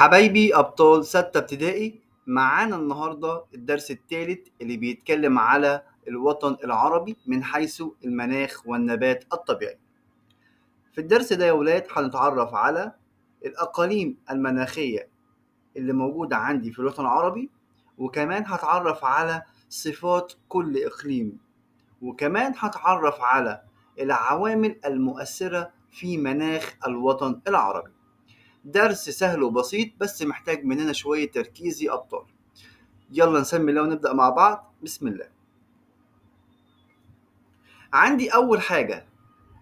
حبايبي أبطال ستة ابتدائي، معانا النهاردة الدرس الثالث اللي بيتكلم على الوطن العربي من حيث المناخ والنبات الطبيعي. في الدرس ده يا ولاد هنتعرف على الأقاليم المناخية اللي موجودة عندي في الوطن العربي، وكمان هتعرف على صفات كل إقليم، وكمان هتعرف على العوامل المؤثرة في مناخ الوطن العربي. درس سهل وبسيط بس محتاج مننا شوية تركيز يا أبطال. يلا نسمي الله ونبدأ مع بعض. بسم الله. عندي أول حاجة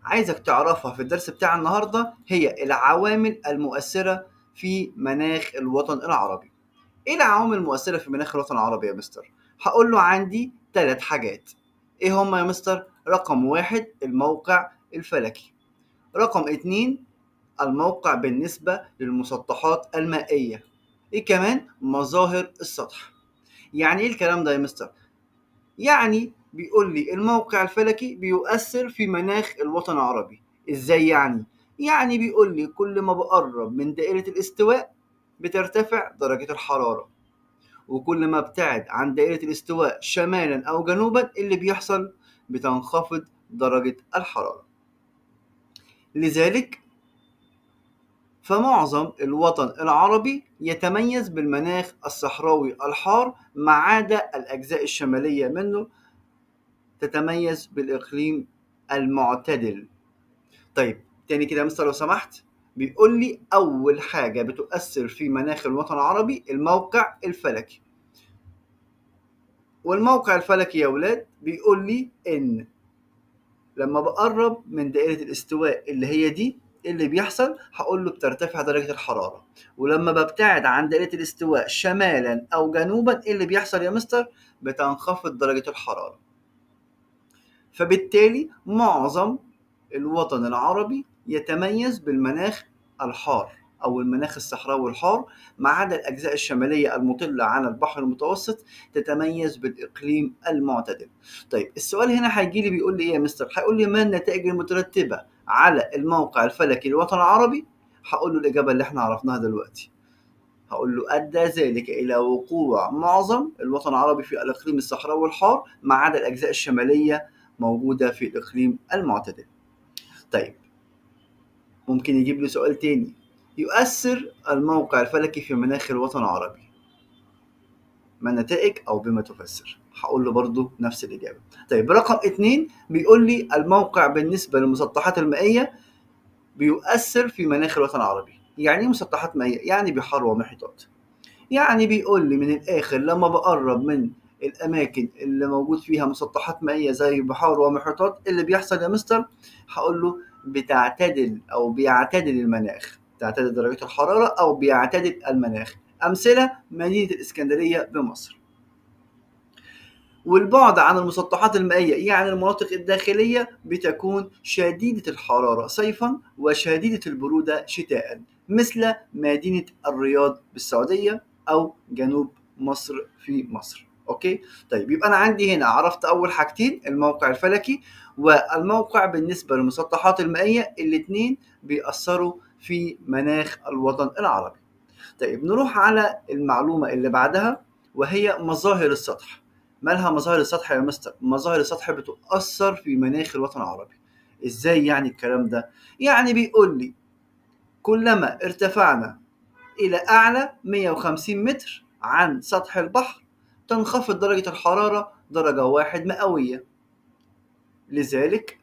عايزك تعرفها في الدرس بتاع النهاردة هي العوامل المؤثرة في مناخ الوطن العربي. إيه العوامل المؤثرة في مناخ الوطن العربي يا مستر؟ هقول له عندي 3 حاجات. إيه هما يا مستر؟ رقم 1 الموقع الفلكي، رقم 2 الموقع بالنسبة للمسطحات المائية، إيه كمان؟ مظاهر السطح. يعني إيه الكلام ده يا مستر؟ يعني بيقول لي الموقع الفلكي بيؤثر في مناخ الوطن العربي. إزاي يعني؟ يعني بيقول لي كل ما بقرب من دائرة الاستواء بترتفع درجة الحرارة، وكل ما ابتعد عن دائرة الاستواء شمالا أو جنوبا اللي بيحصل بتنخفض درجة الحرارة. لذلك فمعظم الوطن العربي يتميز بالمناخ الصحراوي الحار، ما عدا الأجزاء الشمالية منه تتميز بالإقليم المعتدل. طيب تاني كده يا مستر لو سمحت. بيقول لي أول حاجة بتؤثر في مناخ الوطن العربي الموقع الفلكي. والموقع الفلكي يا ولاد بيقول لي إن لما بقرب من دائرة الاستواء اللي هي دي اللي بيحصل هقول له بترتفع درجة الحرارة، ولما ببتعد عن دائرة الاستواء شمالا أو جنوبا اللي بيحصل يا مستر بتنخفض درجة الحرارة. فبالتالي معظم الوطن العربي يتميز بالمناخ الحار أو المناخ الصحراوي الحار، ما عدا الأجزاء الشمالية المطلة على البحر المتوسط تتميز بالإقليم المعتدل. طيب السؤال هنا هيجي لي بيقول لي إيه يا مستر؟ هيقول لي ما النتائج المترتبة على الموقع الفلكي للوطن العربي؟ هقول له الإجابة اللي احنا عرفناها دلوقتي. هقول له أدى ذلك إلى وقوع معظم الوطن العربي في الإقليم الصحراوي الحار، ما عدا الأجزاء الشمالية موجودة في الإقليم المعتدل. طيب ممكن يجيب لي سؤال تاني، يؤثر الموقع الفلكي في مناخ الوطن العربي، ما النتائج أو بما تفسر؟ هقول له برضو نفس الإجابة. طيب رقم 2 بيقول لي الموقع بالنسبة للمسطحات المائية بيؤثر في مناخ الوطن العربي. يعني ايه مسطحات مائية؟ يعني بحار ومحيطات. يعني بيقول لي من الآخر لما بقرب من الأماكن اللي موجود فيها مسطحات مائية زي بحار ومحيطات اللي بيحصل يا مستر؟ هقول له بتعتدل أو بيعتدل المناخ، تعتدل درجة الحرارة أو بيعتدل المناخ. أمثلة مدينة الإسكندرية بمصر. والبعد عن المسطحات المائية يعني المناطق الداخلية بتكون شديدة الحرارة صيفا وشديدة البرودة شتاء، مثل مدينة الرياض بالسعودية أو جنوب مصر في مصر. أوكي؟ طيب يبقى أنا عندي هنا عرفت أول حاجتين، الموقع الفلكي والموقع بالنسبة للمسطحات المائية، الاتنين بيأثروا في مناخ الوطن العربي. طيب نروح على المعلومة اللي بعدها وهي مظاهر السطح. مالها مظاهر السطح يا مستر؟ مظاهر السطح بتؤثر في مناخ الوطن العربي. ازاي يعني الكلام ده؟ يعني بيقول لي كلما ارتفعنا إلى أعلى 150 متر عن سطح البحر تنخفض درجة الحرارة درجة 1 مئوية. لذلك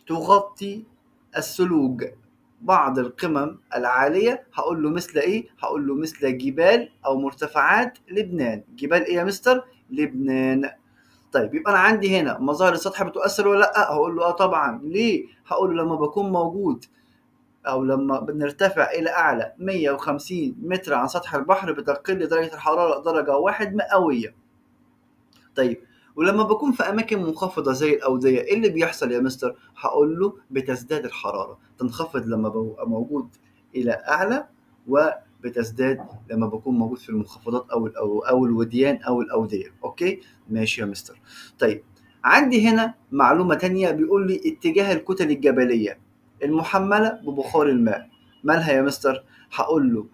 تغطي الثلوج بعض القمم العالية. هقول له مثل إيه؟ هقول له مثل جبال أو مرتفعات لبنان. جبال إيه يا مستر؟ لبنان. طيب يبقى أنا عندي هنا مظاهر السطح بتؤثر ولا لأ؟ هقول له طبعا. ليه؟ هقول له لما بكون موجود أو لما بنرتفع إلى أعلى 150 متر عن سطح البحر بتقل درجة الحرارة درجة 1 مئوية. طيب ولما بكون في أماكن منخفضة زي الأودية إيه اللي بيحصل يا مستر؟ هقول له بتزداد الحرارة، تنخفض لما ببقى موجود إلى أعلى، وبتزداد لما بكون موجود في المنخفضات أو الوديان أو الأودية. أوكي ماشي يا مستر. طيب عندي هنا معلومة تانية بيقول لي اتجاه الكتل الجبلية المحملة ببخار الماء. مالها يا مستر؟ هقول له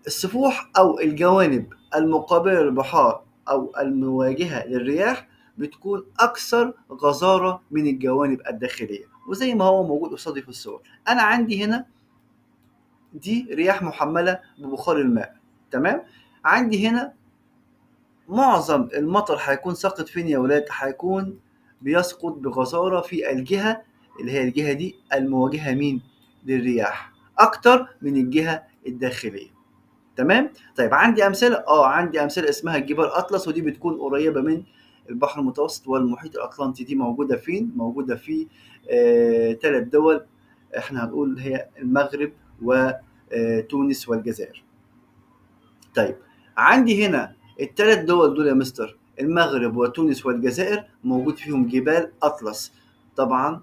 السفوح أو الجوانب المقابلة للبحار أو المواجهة للرياح بتكون أكثر غزارة من الجوانب الداخلية، وزي ما هو موجود قصادي في الصور، أنا عندي هنا دي رياح محملة ببخار الماء، تمام؟ عندي هنا معظم المطر هيكون ساقط فين يا ولاد؟ هيكون بيسقط بغزارة في الجهة اللي هي الجهة دي المواجهة مين؟ للرياح، أكتر من الجهة الداخلية. تمام؟ طيب عندي أمثلة؟ عندي أمثلة اسمها جبال أطلس، ودي بتكون قريبة من البحر المتوسط والمحيط الأطلنطي. دي موجودة فين؟ موجودة في 3 دول، احنا هنقول هي المغرب وتونس والجزائر. طيب عندي هنا ال3 دول دول يا مستر، المغرب وتونس والجزائر، موجود فيهم جبال أطلس. طبعا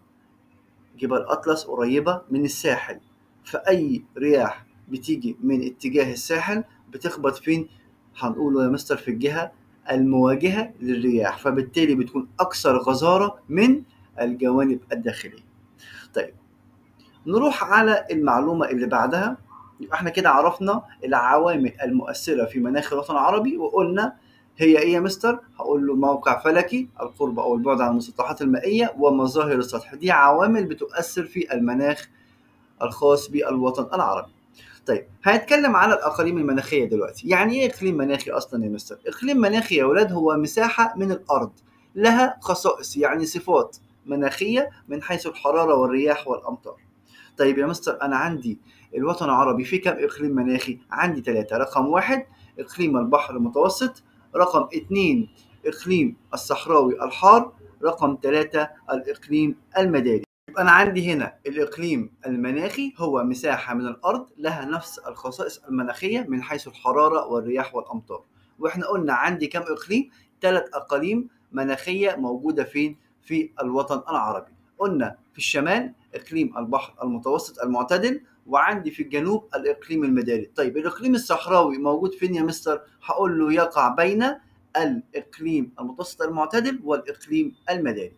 جبال أطلس قريبة من الساحل، فأي رياح بتيجي من اتجاه الساحل بتخبط فين؟ هنقوله يا مستر في الجهة المواجهة للرياح، فبالتالي بتكون أكثر غزارة من الجوانب الداخلية. طيب نروح على المعلومة اللي بعدها. يبقى احنا كده عرفنا العوامل المؤثرة في مناخ الوطن العربي، وقلنا هي ايه يا مستر؟ هقول له موقع فلكي، القرب او البعد عن المسطحات المائية، ومظاهر السطح. دي عوامل بتؤثر في المناخ الخاص بالوطن العربي. طيب هنتكلم على الاقاليم المناخية دلوقتي. يعني ايه اقليم مناخي اصلا يا مستر؟ اقليم مناخي يا ولاد هو مساحة من الارض لها خصائص، يعني صفات مناخية من حيث الحرارة والرياح والامطار. طيب يا مستر أنا عندي الوطن العربي فيه كام إقليم مناخي؟ عندي 3. رقم 1 إقليم البحر المتوسط، رقم 2 إقليم الصحراوي الحار، رقم 3 الإقليم المداري. يبقى أنا عندي هنا الإقليم المناخي هو مساحة من الأرض لها نفس الخصائص المناخية من حيث الحرارة والرياح والأمطار. وإحنا قلنا عندي كام إقليم؟ 3 أقاليم مناخية موجودة فين؟ في الوطن العربي. قلنا في الشمال إقليم البحر المتوسط المعتدل، وعندي في الجنوب الإقليم المداري. طيب الإقليم الصحراوي موجود فين يا مستر؟ هقول له يقع بين الإقليم المتوسط المعتدل والإقليم المداري.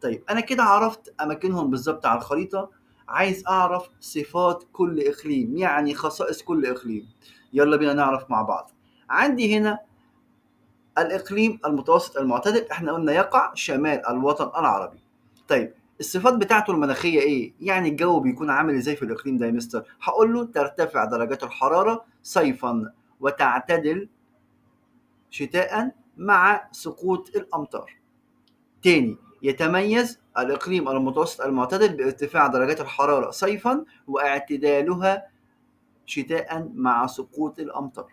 طيب أنا كده عرفت أماكنهم بالظبط على الخريطة، عايز أعرف صفات كل إقليم، يعني خصائص كل إقليم. يلا بينا نعرف مع بعض. عندي هنا الإقليم المتوسط المعتدل، احنا قلنا يقع شمال الوطن العربي. طيب الصفات بتاعته المناخية ايه؟ يعني الجو بيكون عامل ازاي في الإقليم ده يا مستر؟ هقول له ترتفع درجات الحرارة صيفا وتعتدل شتاء مع سقوط الأمطار. تاني، يتميز الإقليم المتوسط المعتدل بارتفاع درجات الحرارة صيفا واعتدالها شتاء مع سقوط الأمطار.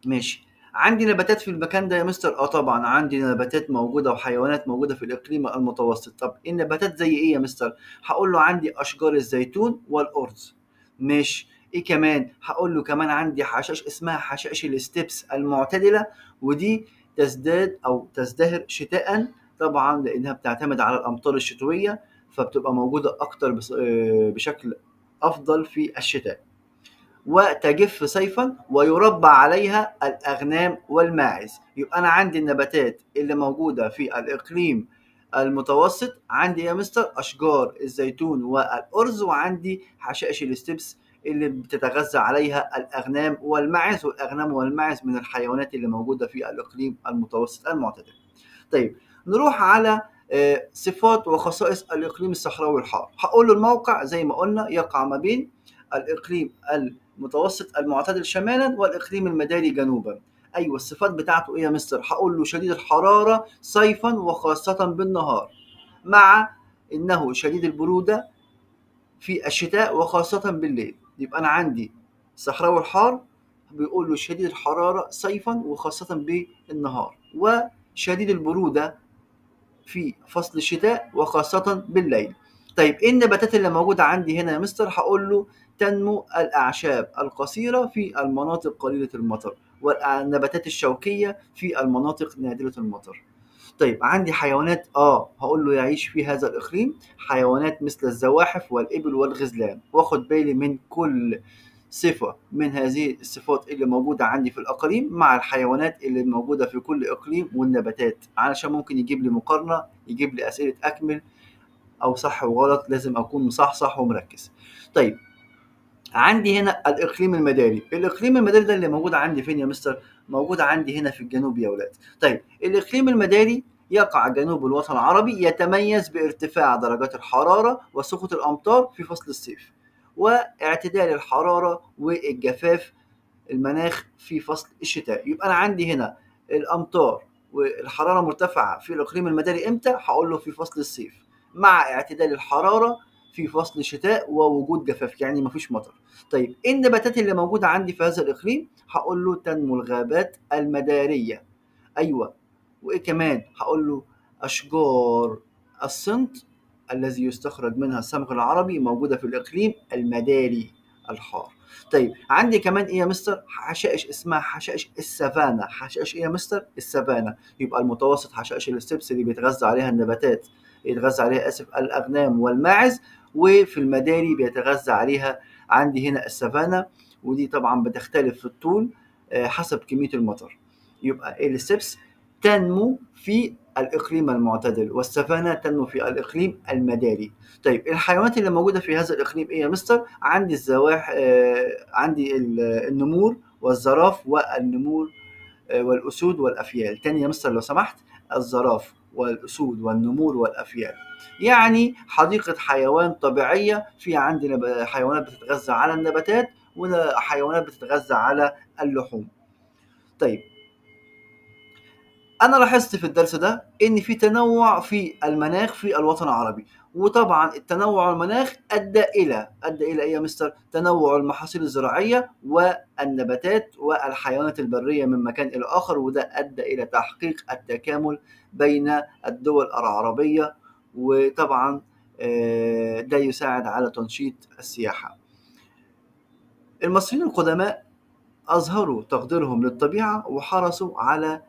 ماشي. عندي نباتات في المكان ده يا مستر؟ طبعا عندي نباتات موجودة وحيوانات موجودة في الإقليم المتوسط. طب النباتات زي إيه يا مستر؟ هقول له عندي أشجار الزيتون والأرز. ماشي. إيه كمان؟ هقول له كمان عندي حشائش اسمها حشائش الستبس المعتدلة، ودي تزداد أو تزدهر شتاء، طبعا لأنها بتعتمد على الأمطار الشتوية، فبتبقى موجودة أكتر بشكل أفضل في الشتاء. وتجف صيفا ويربى عليها الأغنام والماعز. يبقى أنا عندي النباتات اللي موجودة في الإقليم المتوسط، عندي يا مستر أشجار الزيتون والأرز، وعندي حشائش الاستبس اللي بتتغذى عليها الأغنام والماعز، والأغنام والماعز من الحيوانات اللي موجودة في الإقليم المتوسط المعتدل. طيب نروح على صفات وخصائص الإقليم الصحراوي الحار. هقول له الموقع زي ما قلنا يقع ما بين الإقليم المتوسط المعتدل شمالا والإقليم المداري جنوبا. أيوة الصفات بتاعته إيه يا مستر؟ هقول له شديد الحرارة صيفا وخاصة بالنهار، مع إنه شديد البرودة في الشتاء وخاصة بالليل. يبقى أنا عندي الصحراوي الحار بيقول له شديد الحرارة صيفا وخاصة بالنهار، وشديد البرودة في فصل الشتاء وخاصة بالليل. طيب ايه النباتات اللي موجودة عندي هنا يا مستر؟ هقول له تنمو الأعشاب القصيرة في المناطق قليلة المطر، والنباتات الشوكية في المناطق نادرة المطر. طيب عندي حيوانات هقول له يعيش في هذا الإقليم حيوانات مثل الزواحف والإبل والغزلان، واخد بالي من كل صفة من هذه الصفات اللي موجودة عندي في الأقاليم مع الحيوانات اللي موجودة في كل إقليم والنباتات، علشان ممكن يجيب لي مقارنة، يجيب لي أسئلة أكمل أو صح وغلط، لازم أكون مصحصح ومركز. طيب عندي هنا الإقليم المداري. الإقليم المداري ده اللي موجود عندي فين يا مستر؟ موجود عندي هنا في الجنوب يا ولاد. طيب الإقليم المداري يقع جنوب الوطن العربي، يتميز بارتفاع درجات الحرارة وسقوط الأمطار في فصل الصيف، واعتدال الحرارة والجفاف المناخ في فصل الشتاء. يبقى أنا عندي هنا الأمطار والحرارة مرتفعة في الإقليم المداري إمتى؟ هقول له في فصل الصيف، مع اعتدال الحرارة في فصل الشتاء ووجود جفاف، يعني مفيش مطر. طيب إيه النباتات اللي موجودة عندي في هذا الإقليم؟ هقول له تنمو الغابات المدارية. أيوه. وإيه كمان؟ هقول له أشجار الصمت الذي يستخرج منها الصمغ العربي موجودة في الإقليم المداري الحار. طيب عندي كمان ايه يا مستر؟ حشائش اسمها حشائش السافانا. حشائش ايه يا مستر؟ السافانا. يبقى المتوسط حشائش الستبس اللي بيتغذى عليها النباتات، يتغذى عليها الاغنام والماعز، وفي المداري بيتغذى عليها عندي هنا السافانا، ودي طبعا بتختلف في الطول حسب كمية المطر. يبقى الستبس تنمو في الإقليم المعتدل، والسافانا تنمو في الإقليم المداري. طيب الحيوانات اللي موجودة في هذا الإقليم إيه يا مستر؟ عندي عندي النمور والزراف والنمور والأسود والأفيال. تاني يا مستر لو سمحت، الزراف والأسود والنمور والأفيال. يعني حديقة حيوان طبيعية في عندنا حيوانات بتتغذى على النباتات وحيوانات بتتغذى على اللحوم. طيب أنا لاحظت في الدرس ده إن في تنوع في المناخ في الوطن العربي، وطبعا التنوع المناخ أدى إلى إيه يا مستر؟ تنوع المحاصيل الزراعية والنباتات والحيوانات البرية من مكان إلى آخر، وده أدى إلى تحقيق التكامل بين الدول العربية، وطبعا ده يساعد على تنشيط السياحة. المصريين القدماء أظهروا تقديرهم للطبيعة وحرصوا على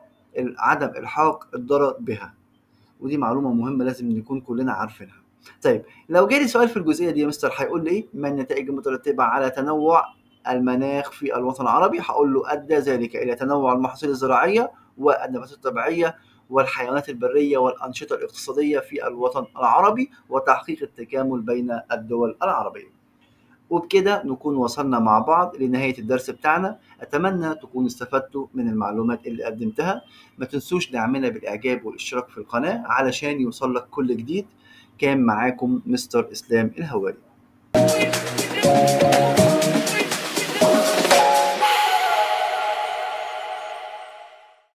عدم إلحاق الضرر بها، ودي معلومة مهمة لازم نكون كلنا عارفينها. طيب لو جالي سؤال في الجزئية دي يا مستر هيقول لي إيه؟ ما النتائج المترتبة على تنوع المناخ في الوطن العربي؟ هقول له أدى ذلك إلى تنوع المحاصيل الزراعية والنباتات الطبيعية والحيوانات البرية والأنشطة الاقتصادية في الوطن العربي، وتحقيق التكامل بين الدول العربية. وبكده نكون وصلنا مع بعض لنهاية الدرس بتاعنا. أتمنى تكونوا استفدتوا من المعلومات اللي قدمتها. ما تنسوش دعمنا بالإعجاب والاشتراك في القناة علشان يوصلك كل جديد. كان معاكم مستر إسلام الهواري.